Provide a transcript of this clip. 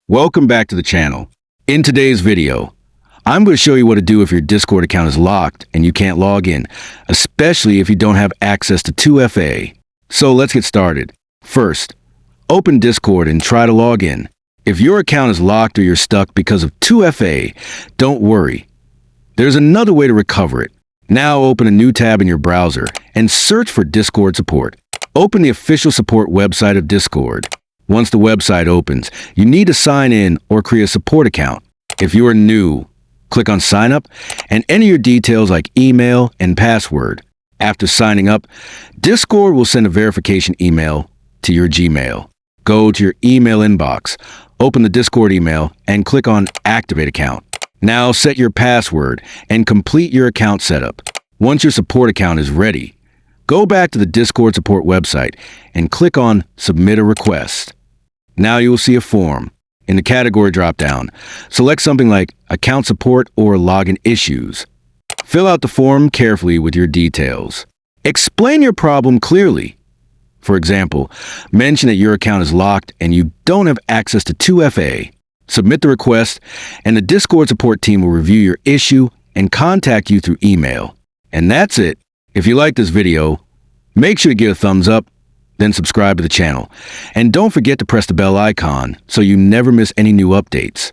Welcome back to the channel. In today's video, I'm going to show you what to do if your Discord account is locked and you can't log in, especially if you don't have access to 2FA. So let's get started. First, open Discord and try to log in. If your account is locked or you're stuck because of 2FA, don't worry. There's another way to recover it. Now open a new tab in your browser and search for Discord support. Open the official support website of Discord. Once the website opens, you need to sign in or create a support account. If you are new, click on Sign Up and enter your details like email and password. After signing up, Discord will send a verification email to your Gmail. Go to your email inbox, open the Discord email, and click on Activate Account. Now set your password and complete your account setup. Once your support account is ready, go back to the Discord support website and click on Submit a Request. Now you will see a form. In the category dropdown, select something like Account Support or Login Issues. Fill out the form carefully with your details. Explain your problem clearly. For example, mention that your account is locked and you don't have access to 2FA. Submit the request, and the Discord support team will review your issue and contact you through email. And that's it. If you like this video, make sure to give a thumbs up, then subscribe to the channel. And don't forget to press the bell icon so you never miss any new updates.